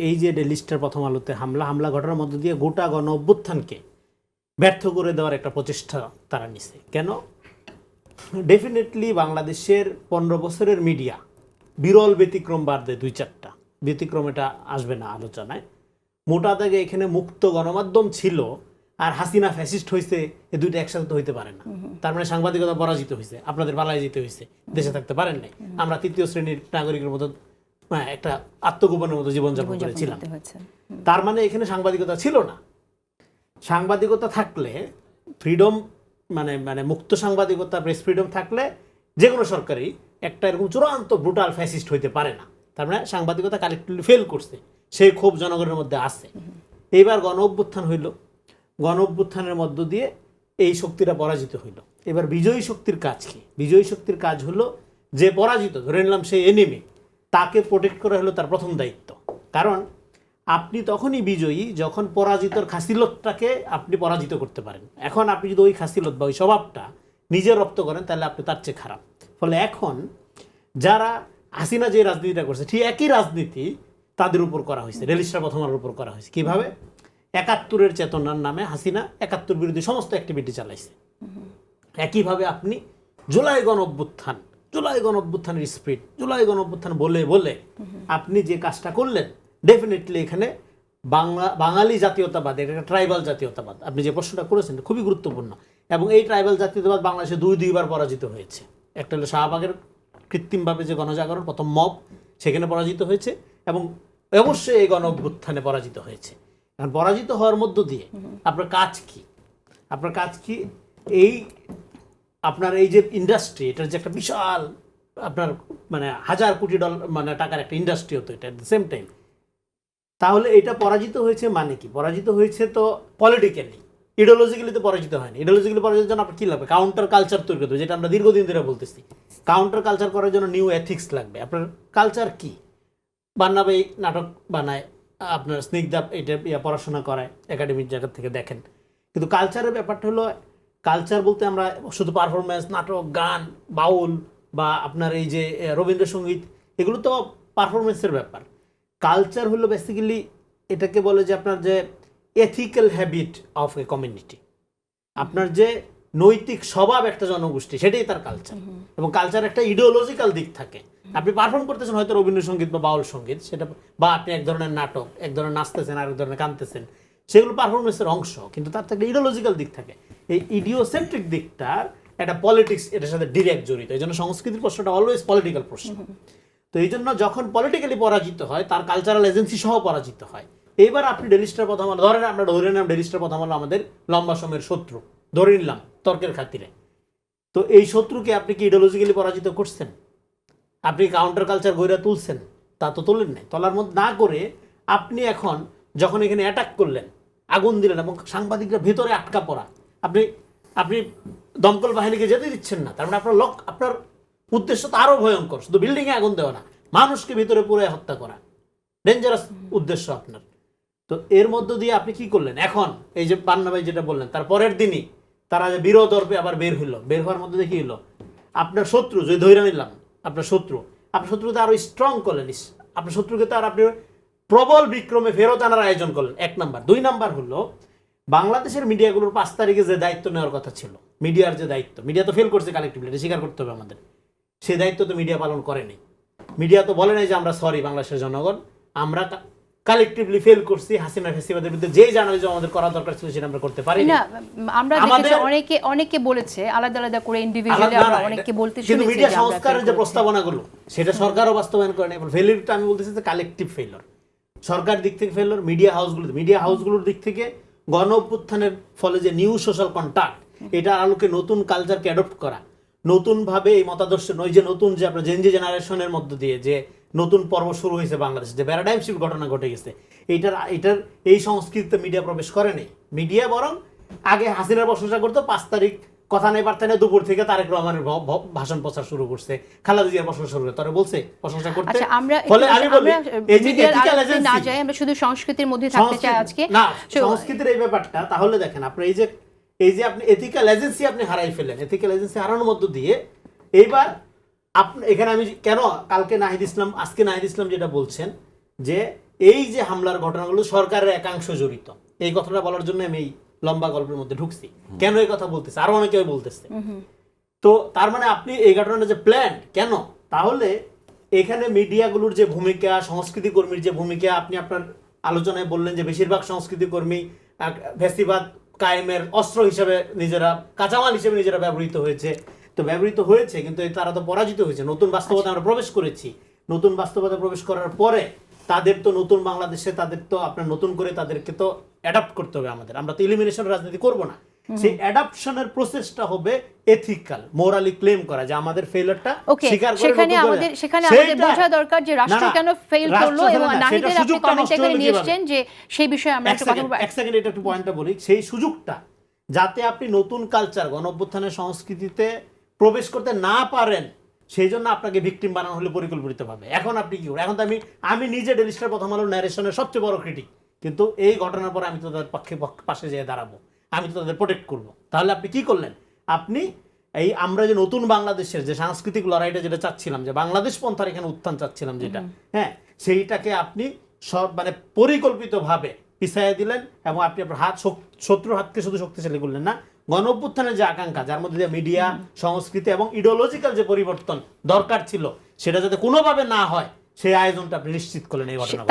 এই যে daily star প্রথম আলোতে হামলা ঘটনার মধ্য দিয়ে গোটা গণ অভ্যুত্থানকে ব্যর্থ করে দেওয়ার একটা প্রচেষ্টা তারা নিছে। কেন? ডেফিনেটলি বাংলাদেশের 15 বছরের মিডিয়া বিরল ব্যতিক্রম বাদ দেয় 2-4টা ব্যতিক্রম, এটা আসবে না আলোচনায়। মোটা দাগে এখানে মুক্ত গণমাধ্যম ছিল আর হাসিনা ফ্যাসিস্ট হয়েছে, এই দুইটা একসাথে তো হইতে পারে না। তার মানে সাংবাদিকতা পরাজিত হয়েছে, আপনাদের পালায় যেতে হয়েছে, দেশে থাকতে পারেন নাই। আমরা তৃতীয় শ্রেণীর নাগরিকের মতো একটা আত্মগোপনের মতো জীবনযাপন করেছিলাম। তার মানে এখানে সাংবাদিকতা ছিল না। সাংবাদিকতা থাকলে ফ্রিডম মানে মুক্ত সাংবাদিকতা, প্রেস ফ্রিডম থাকলে যে কোনো সরকারই একটা এরকম চূড়ান্ত ব্রুটাল ফ্যাসিস্ট হইতে পারে না। তার মানে সাংবাদিকতা কালেক্টিভলি ফেল করছে, সেই ক্ষোভ জনগণের মধ্যে আছে। এইবার গণ অভ্যুত্থান হইল, গণ অভ্যুত্থানের মধ্য দিয়ে এই শক্তিটা পরাজিত হইল। এবার বিজয়ী শক্তির কাজ কি? বিজয়ী শক্তির কাজ হলো যে পরাজিত, ধরে নিলাম সেই এনিমি, তাকে প্রোটেক্ট করা হলো তার প্রথম দায়িত্ব। কারণ আপনি তখনই বিজয়ী যখন পরাজিতর খাসিলতটাকে আপনি পরাজিত করতে পারেন। এখন আপনি যদি ওই খাসিলত বা ওই স্বভাবটা নিজে রপ্ত করেন তাহলে আপনি তার চেয়ে খারাপ। ফলে এখন যারা হাসিনা যে রাজনীতিটা করছে ঠিক একই রাজনীতি তাদের উপর করা হয়েছে, ডেইলি স্টার প্রথম আলোর উপর করা হয়েছে। কীভাবে? 71-এর চেতনার নামে হাসিনা 71 বিরোধী সমস্ত অ্যাক্টিভিটি চালাইছে। একইভাবে আপনি জুলাই গণ অভ্যুত্থানের স্পিরিট, জুলাই গণ অভ্যুত্থান বলে বলে আপনি যে কাজটা করলেন, ডেফিনেটলি এখানে বাঙালি জাতীয়তাবাদ, এটা ট্রাইবাল জাতীয়তাবাদ, আপনি যে প্রশ্নটা করেছেন খুবই গুরুত্বপূর্ণ। এবং এই ট্রাইবাল জাতীয়তাবাদ বাংলাদেশে দুইবার পরাজিত হয়েছে। একটা হলো শাহবাগের কৃত্রিমভাবে যে গণজাগরণ, প্রথম মব, সেখানে পরাজিত হয়েছে, এবং অবশ্যই এই গণ অভ্যুত্থানে পরাজিত হয়েছে। এখন পরাজিত হওয়ার মধ্য দিয়ে আপনার কাজ কি? আপনার কাজ কি? এই আপনার এই যে ইন্ডাস্ট্রি, এটার যে একটা বিশাল আপনার মানে $1000 কোটি টাকার একটা ইন্ডাস্ট্রি হতো এটা, অ্যাট দ্য সেম টাইম। তাহলে এটা পরাজিত হয়েছে মানে কি? পরাজিত হয়েছে তো পলিটিক্যালি, ইডিওলজিক্যালি তো পরাজিত হয়নি। ইডিওলজিক্যালি পরাজিত জন্য আপনার কী লাগবে? কাউন্টার কালচার তৈরি করতে হবে, যেটা আমরা দীর্ঘদিন ধরে বলতেছি। কাউন্টার কালচার করার জন্য নিউ এথিক্স লাগবে। আপনার কালচার কি? বান্না ভাই নাটক বানায়, আপনার স্নিগ্ধা এটা পড়াশোনা করায়, একাডেমিক জায়গা থেকে দেখেন। কিন্তু কালচারের ব্যাপারটা হলো, কালচার বলতে আমরা শুধু পারফরমেন্স, নাটক, গান, বাউল বা আপনার এই যে রবীন্দ্রসঙ্গীত, এগুলো তো পারফরমেন্সের ব্যাপার। কালচার হলো বেসিক্যালি এটাকে বলে যে আপনার যে ethical habit of a community, আপনার যে নৈতিক স্বভাব একটা জনগোষ্ঠী, সেটাই তার কালচার। এবং কালচার একটা ইডিওলজিক্যাল দিক থাকে। আপনি পারফর্ম করতেছেন হয়তো রবীন্দ্রসঙ্গীত বা বাউল সঙ্গীত, সেটা, বা আপনি এক ধরনের নাটক, এক ধরনের নাচতেছেন, আরেক ধরনের কাঁদতেছেন, সেগুলো পারফরমেন্সের অংশ, কিন্তু তার একটা ইডিওলজিক্যাল দিক থাকে। এই ইডিওসেন্ট্রিক দিকটার একটা পলিটিক্স এটার সাথে ডিরেক্ট জড়িত। এই জন্য সংস্কৃতির প্রশ্নটা অলওয়েজ পলিটিক্যাল প্রশ্ন। তো এই জন্য যখন পলিটিক্যালি পরাজিত হয়, তার কালচারাল এজেন্সি সহ পরাজিত হয়। এইবার আপনি ডেইলি স্টার প্রথম আলো ধরেন, আমরা ধরে নিলাম ডেইলি স্টার প্রথম আলো আমাদের লম্বা সময়ের শত্রু, ধরে নিলাম তর্কের খাতিরে। তো এই শত্রুকে আপনি কি ইডিওলজিক্যালি পরাজিত করছেন? আপনি কাউন্টার কালচার গইরা তুলছেন? তা তো তোলেন নাই। তোলার মধ্যে না করে আপনি এখন যখন এখানে অ্যাটাক করলেন, আগুন দিলেন, এবং সাংবাদিকরা ভেতরে আটকা পড়া, আপনি দমকল বাহিনীকে যেতে দিচ্ছেন না। তার মানে আপনার উদ্দেশ্য তো আরো ভয়ঙ্কর, শুধু বিল্ডিংয়ে আগুন দেওয়া না, মানুষকে ভিতরে পুরো হত্যা করা, ডেঞ্জারাস উদ্দেশ্য আপনার। তো এর মধ্য দিয়ে আপনি কি করলেন? এখন এই যে পান্না ভাই যেটা বললেন, তার পরের দিনই তারা যে বিরোধর্পে আবার বের হইলো, বের হওয়ার মধ্যে দিয়ে কি হলো? আপনার শত্রু যদি ধরে নিলাম, আপনার শত্রুতে আরো স্ট্রং করলেন, আপনার শত্রুকে তো আর আপনি প্রবল বিক্রমে ফেরত আনার আয়োজন করলেন, 1 নাম্বার। 2 নাম্বার হলো বাংলাদেশের মিডিয়াগুলোর 5 তারিখে যে দায়িত্ব নেওয়ার কথা ছিল, মিডিয়ার যে দায়িত্ব, মিডিয়া তো ফেল করছে কালেক্টিভলি, এটা স্বীকার করতে হবে আমাদের। সেই দায়িত্ব তো মিডিয়া পালন করেনি। মিডিয়া তো বলে নাই যে আমরা সরি বাংলাদেশের জনগণ, আমরা কালেক্টিভলি ফেল করছি, হাসিনা ফেসিবাদের বিরুদ্ধে যে জার্নালিজম আমাদের করা দরকার ছিল সেটা আমরা করতে পারি না। আমরা দেখেছি অনেকে বলেছে আলাদা আলাদা করে ইন্ডিভিজুয়ালি, আমরা অনেকে বলতে শুনেছি, কিন্তু মিডিয়া সংস্কারের যে প্রস্তাবনাগুলো সেটা সরকারও বাস্তবায়ন করে না। ফেলিউরটা আমি বলতেছি যে কালেকটিভ ফেলিউর, সরকার দিক থেকে ফেলিউর, মিডিয়া হাউসগুলোর দিক থেকে গণ অভ্যুত্থানের ফলে যে নিউ সোশ্যাল কন্ট্যাক্ট, এটা আলোকে নতুন কালচারকে অ্যাডপ্ট করা, নতুনভাবে এই মতাদর্শ নয় যে নতুন যে আপনার জেনজি জেনারেশনের মধ্য দিয়ে যে নতুন পর্ব শুরু হয়েছে বাংলাদেশে, যে প্যারাডাইম শিফট ঘটনা ঘটে গেছে, এইটার এই সংস্কৃতিতে মিডিয়া প্রবেশ করেনি। মিডিয়া বরং আগে হাসিনার প্রশংসা করতো, 5 তারিখ কথা নেই বার্তা নেই, দুপুর থেকে তারেক রহমানের ভাষণ প্রচার শুরু করছে, খালেদা জিয়ার প্রশংসা শুরু করে, তারা বলছে প্রশংসা করতে। ফলে আমি বলি এই যে এথিক্যাল এজেন্সি না যায়, আমরা শুধু সংস্কৃতির মধ্যে থাকতে চাই আজকে না, সংস্কৃতির এই ব্যাপারটা। তাহলে দেখেন আপনি এই যে আপনি এথিক্যাল এজেন্সি আপনি হারাই ফেলেন। এথিক্যাল এজেন্সি হারানোর মধ্য দিয়ে এইবার আপনি এখানে আমি কেন কালকে নাহিদ ইসলাম, আজকে নাহিদ ইসলাম যেটা বলছেন যে এই যে হামলার ঘটনাগুলো সরকারের একাংশ জড়িত, এই কথাটা বলার জন্য আমি এই লম্বা গল্পের মধ্যে ঢুকছি। কেন এই কথা বলতেছে, আরো অনেকে বলতেছে। তো তার মানে আপনি এই ঘটনাটা যে প্ল্যান কেন, তাহলে এখানে মিডিয়াগুলোর যে ভূমিকা, সংস্কৃতি কর্মীর যে ভূমিকা, আপনি আপনার আলোচনায় বললেন যে বেশিরভাগ সংস্কৃতি কর্মী ফ্যাসিবাদ কায়েমের অস্ত্র হিসেবে নিজেরা, কাঁচামাল হিসেবে নিজেরা ব্যবহৃত হয়েছে। তো ব্যবহৃত হয়েছে, কিন্তু তারা তো পরাজিত হয়েছে। নতুন বাস্তবতা আমরা প্রবেশ করেছি। নতুন বাস্তবতা প্রবেশ করার পরে তাদের তো নতুন বাংলাদেশে, তাদের তো আপনার নতুন করে তাদেরকে তো অ্যাডাপ্ট করতে হবে আমাদের। আমরা তো ইলিমিনেশন রাজনীতি করব না। সেই অ্যাডাপশনের প্রসেসটা হবে এথিক্যাল, মোরালি ক্লেম করা যে আমাদের ফেলিয়ারটা স্বীকার করে সেখানে আমাদের বোঝা দরকার যে রাষ্ট্র কেন ফেল করলো, এবং নাহিদের আপনি কমেন্টে করে নিয়ে এসেছেন যে সেই বিষয়ে আমরা একটু কথা বলবো। এক সেকেন্ড, এটা একটু পয়েন্টটা বলি। সেই সুযোগটা যাতে আপনি নতুন কালচার, গণঅভ্যুত্থানের সংস্কৃতিতে প্রবেশ করতে না পারেন, সেই জন্য আপনাকে ভিকটিম বানানো হলে পরিকল্পিতভাবে। এখন আপনি কি করবেন? এখন তো আমি নিজে ডেইলি স্টার প্রথম আলোর ন্যারেশনের সবচেয়ে বড় ক্রিটিক, কিন্তু এই ঘটনার পর আমি তো তাদের পাশে যেয়ে দাঁড়াবো, আমি তো তাদের প্রোটেক্ট করব। তাহলে আপনি কি করলেন? আপনি এই আমরা যে নতুন বাংলাদেশের যে সাংস্কৃতিক লড়াইটা যেটা চাচ্ছিলাম, যে বাংলাদেশ পন্থার এখানে উত্থান চাচ্ছিলাম যেটা, হ্যাঁ, সেইটাকে আপনি সব মানে পরিকল্পিতভাবে পিছাইয়া দিলেন, এবং আপনি আপনার শত্রুর হাতকে শুধু শক্তিশালী করলেন না, গণঅভ্যুত্থানের যে আকাঙ্ক্ষা, যার মধ্যে দিয়ে মিডিয়া, সংস্কৃতি এবং ইডিওলজিক্যাল যে পরিবর্তন দরকার ছিল, সেটা যাতে কোনোভাবে না হয় সেই আয়োজনটা আপনি নিশ্চিত করলেন এই ঘটনা।